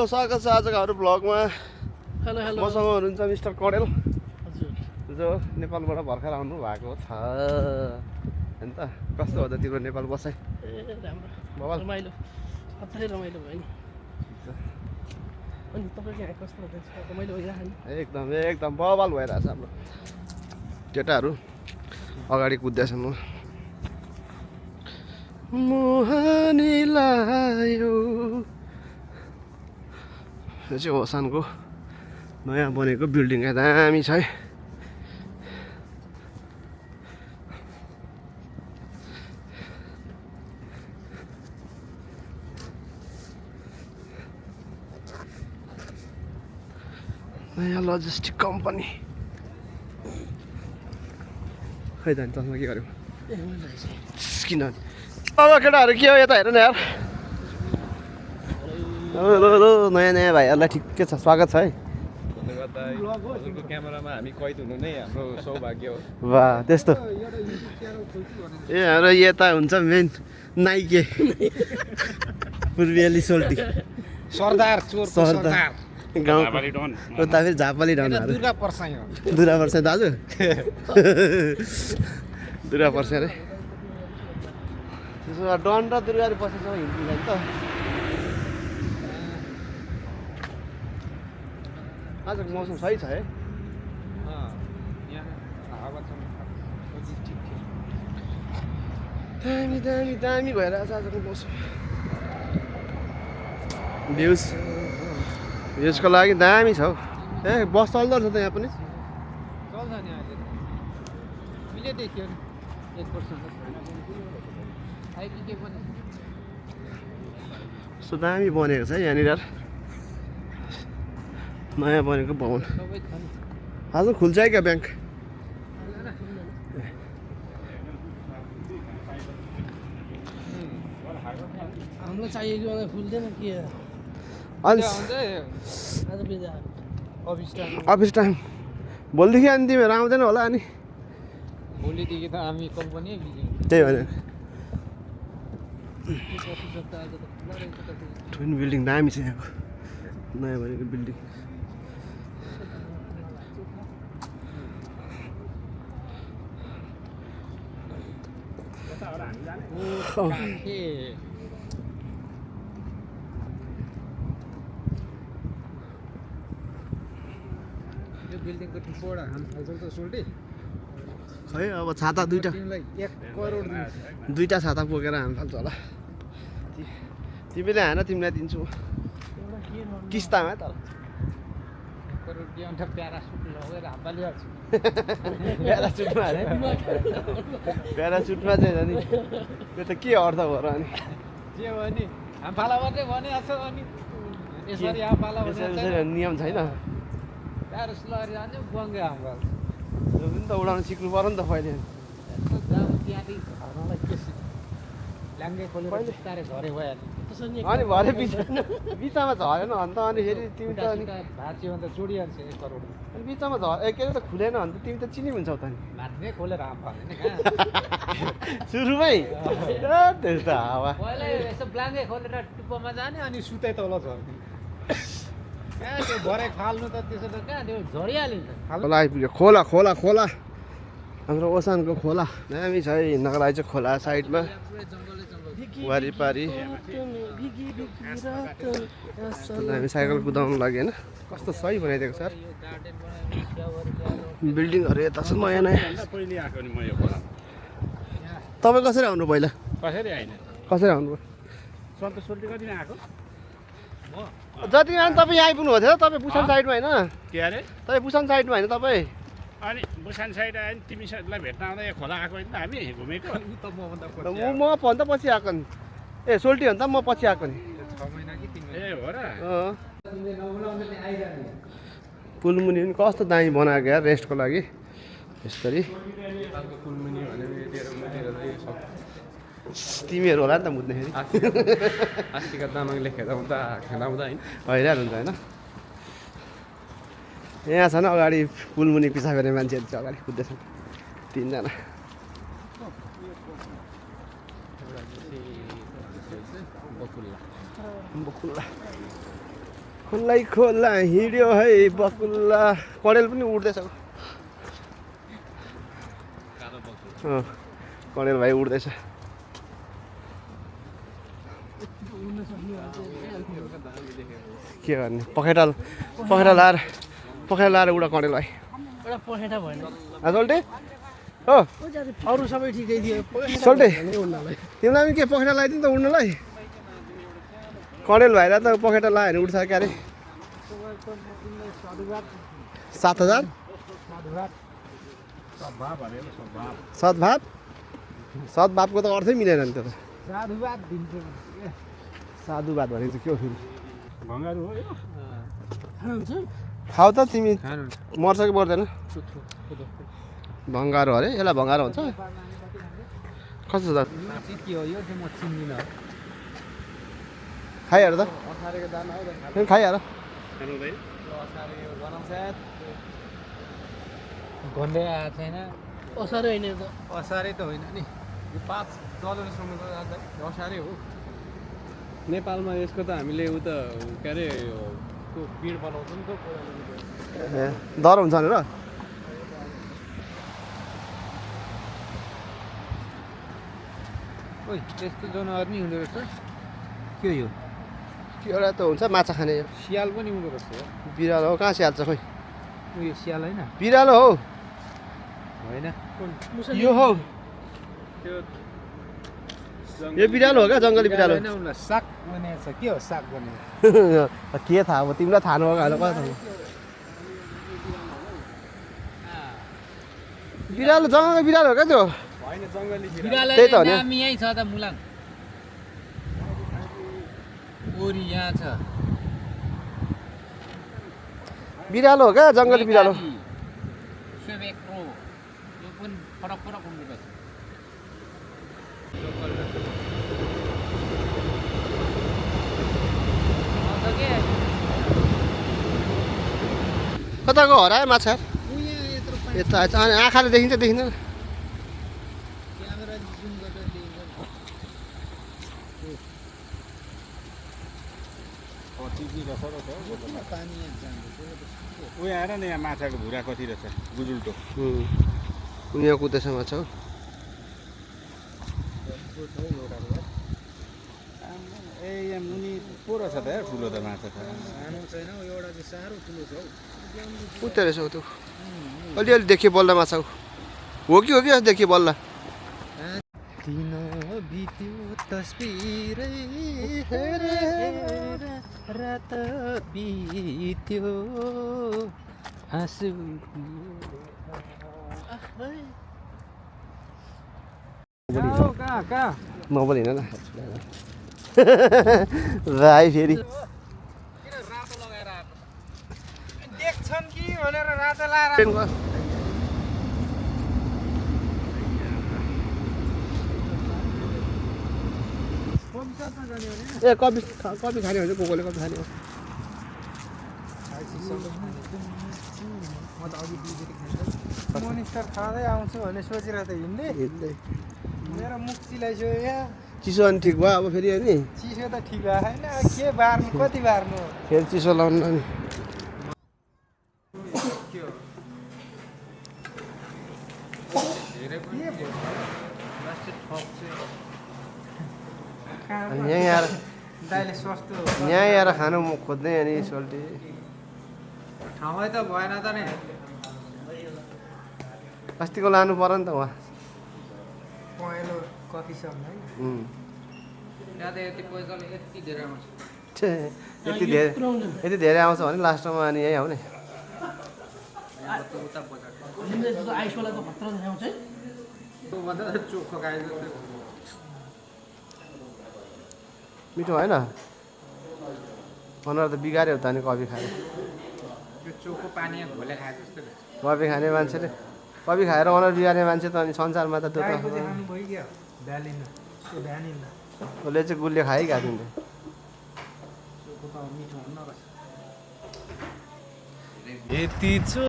स्वागत छ आजको हाम्रो ब्लगमा। हेलो हेलो मसँग हुनुहुन्छ मिस्टर कडेल, हजुर जो नेपालबाट भर्खर आउनु भएको छ। हैन त कस्तो हो त तिम्रो नेपाल बसाइ? ए राम्रो बवाल रमाइलो अझै रमाइलो भयो नि। अनि तपाईँको यहाँ कस्तो हुँदैछ? रमाइलो भइरहेको नि? एकदम एकदम बवाल भइरहेछ हाम्रो केटाहरू अगाडि कुद्दैछन्। मोहनी लायो यो चाहिँ होसानको नयाँ बनेको बिल्डिङ दामी छ है। नयाँ लजिस्टिक कम्पनी। खै जाने चस्मा के गर्यो? ए मैले किन अब केटाहरू के हो यता हेर न यार। हेलो हेलो नयाँ नयाँ भाइहरूलाई ठिकै छ, स्वागत छ है। हजुरको क्यामेरामा हामी कैद हुनु नै हाम्रो सौभाग्य हो। वाह त्यस्तो ए हाम्रो यता हुन्छ मेन नाइके पूर्वेली सोल्टी सरदार चोर सरदार गाउँ उता फेरि झापाली डाउनहरू दुर्गा पर्साई हो। दुरा पर्छ दाजु दुरा पर्छ अरे। त्यसो भए डन र दुर्गाले बसेछ हिँड्नु त। आजको मौसम सही छ है। दामी दामी दामी भइरहेछ आजको मौसम। भ्युजको लागि दामी छ हौ। ए बस चल्दो रहेछ त यहाँ पनि। चल्छ नि अहिले मैले देख्यो नि 1% के पनि कस्तो दामी बनेको छ है यहाँनिर नयाँ बनेको भवन। सबै छ नि। आज खुल्छ है क्या ब्याङ्क? हामीलाई चाहिएको बेला खुल्दैन के अनि आज बिदा अफिस टाइम भोलिदेखि अनि तिमीहरू आउँदैन होला अनि भोलिदेखि त हामी कम्पनी त्यही भनेर। ट्विन बिल्डिङ दामी छ यहाँको नयाँ बनेको बिल्डिङ। यो बिल्डिङको ठुपोडा हाम फाल्छौ त सोल्टी खै अब छाता दुईवटा तिमीलाई 1 करोड दिन्छु। दुईवटा छाता बोकेर हामी फाल्छ होला। तिमीले हान तिमीलाई दिन्छु किस्तामा तर। 1 करोड दियो अन्त प्यारासुट लगेर हाम्फालिहाल्छु। प्यारासुटमा अरे प्यारासुटमा चाहिँ नि त्यो त के अर्थ भयो र अनि के हो नि हाम्फाला मात्रै भनिहाल्छ अनि यसरी हाम्फाला यसरी नियम छैन। प्यारासुट लगेर जाने बङ्गे हाम्फाल त्यो पनि त उडाउन सिक्नु पऱ्यो नि त पहिले। त्यहाँदेखि घरलाई के ल्याङ्गे खोलेर बिस्तारै झरे भइहाल्यो। अनि भरे बिचमा झरेन भने त अनि फेरि तिमी त अनि भाँच्यो भने त जोडिहाल्छ 1 करोड। अनि बिचमा के अरे त खुलेन भने त तिमी त चिनी हुन्छौ त नि भाँच्ने खोलेर हाम्फाल्ने नि कहाँ सुरुमै त्यस्तो हावा। पहिला यसो ब्लाङ्गे खोलेर टुप्पोमा जाने अनि सुते तल झर्ने कहाँ त्यो भरे फाल्नु त त्यसो त कहाँ त्यो झरिहाल्यो नि त। खोला आइपुग्यो। खोला खोला खोला हाम्रो ओसानको खोला दामी छ है हिँड्नको लागि चाहिँ खोला साइडमा वारिपारि हामी साइकल कुदाउनु लागि होइन। कस्तो सही बनाइदिएको सर बिल्डिङहरू यता छ नयाँ नयाँ। तपाईँ कसरी आउनु पहिला? कसरी होइन कसरी आउनु? सन्तोष सोल्टी कति आएको जति आउनु तपाईँ यहाँ आइपुग्नु भएको थियो तपाईँ बुसान साइडमा होइन? के अरे तपाईँ बुसान साइडमा होइन तपाईँ? अनि बुसान साइड आयो नि तिमीलाई भेट्न आउँदा यो खोला आएको होइन त हामी घुमेको म भन्दा पछि आएको नि। ए सोल्टी भन्दा म पछि आएको नि। 6 महिना कि 3 महिना ए हो र पुलमुनि पनि कस्तो दामी बनाएको यार रेस्टको लागि यसरी। पुलमुनि तिमीहरू होला नि त मुद्दाखेरि आस्तिका तामाङले खेदाउँदा खेलाउँदा होइन हैरान हुन्छ होइन। यहाँ छ न अगाडि पुलमुनि पिछा गर्ने मान्छेहरू चाहिँ अगाडि कुद्दैछन् 3 जना। बकुल्ला बकुल्ला खोलै खोला हिँड्यो है बकुल्ला कडेल पनि उड्दैछ कडेल भाइ उड्दैछ के गर्ने पखेटा लाएर उडा कडेल भाइ एउटा पखेटा भएन सोल्टे हो अरू सबै ठिकै थियो सोल्टे उड्नलाई तिमीलाई पनि के पखेटा लगाइदिनु त उड्नलाई कडेल भाइलाई त पखेटा लगायो भने उड्छ क्या अरे 7,000 सद्भावको त अर्थै मिलेन नि त्यो त साधुवाद भनेको चाहिँ के हो फेरि खाऊ त तिमी मर्छ कि मर्दैन भङ्गारो अरे यसलाई भङ्गारो हुन्छ कस्तो छ खाइहाल त खाइहाल गन्डे आएको छैन असारै होइन त असारै त होइन नि यो $5 असारै हो नेपालमा यसको त हामीले उ त के अरे पिँड बनाउँछौँ नि त डर हुन्छ भनेर ओइ त्यस्तो जनावर नि हुँदो रहेछ के हो यो एउटा त हुन्छ माछा खाने यो सियाल पनि हुँदो रहेछ बिरालो हो कहाँ स्याहाल्छ खोइ उयो सियाल होइन बिरालो हो होइन यो हो यो बिरालो हो क्या जङ्गली बिरालो होइन उसलाई साग बनाएको छ के हो साग बनाएको के थाहा अब तिमीलाई थाहा नभएको होला कता थाहा बिरालो जङ्गलको बिरालो हो क्या त्यो होइन जङ्गली त्यही त हो नि नाम यहीँ छ त मुलाङ ओरी यहाँ छ बिरालो हो क्या जङ्गली बिरालो सेवेक्रो यो पनि फरक फरक हुँदो रहेछ कताको हरायो माछा यता अनि आँखाले देखिन्छ देखिँदैन उयो आएर नि यहाँ माछाको भुरा कति रहेछ गुजुल्टो यहाँ कुद्दैछ माछा हो ए यहाँ मुनि पो रहेछ त यार ठुलो त माछा त सानो छैन एउटा चाहिँ साह्रो ठुलो छ हौ कुद्दै रहेछ त्यो अलिअलि देखियो बल्ल माछा हो कि देखियो बल्ल दिन बित्यो तस्बिरै रात बित्यो हाँसु कहाँ नबोल हिँड न भाइ फेरि किन रातो लगाएर आएको देख्छन् कि भनेर रातो लाएर ए कफी खाने हो कोले कफी खाने हो मोनिस्टर खाँदै आउँछु भने सोचेर त हिँड्दै मेरो मुख चिलाइसक्यो यहाँ चिसो अनि ठिक भयो अब फेरि अनि चिसो त ठिक भयो होइन के बार्नु कति बार्नु फेरि चिसो लाउनु अनि यहाँ आएर खानु खोज्दै अनि सोल्टी ठाउँै त भएन त नि अस्तिको लानु पर्यो नि त उहाँ पहेँलो कति सक्छ है त्यहाँ त यति पैसाले यति धेरै आउँछ यति धेरै आउँछ भने लास्टमा अनि यहीँ आउने आइसवाला त खतरा देखाउँछ है त्योभन्दा चोखो गाई जस्तै मिठो होइन अनुहार त बिगाऱ्यो त अनि कफी खाएर त्यो चोखो पानी घोले खाए जस्तो कफी खाने मान्छेले कफी खाएर अनुहार बिगार्ने मान्छे त अनि संसारमा त त्यो त उसले चाहिँ गुलियो खाइगएको थियो यति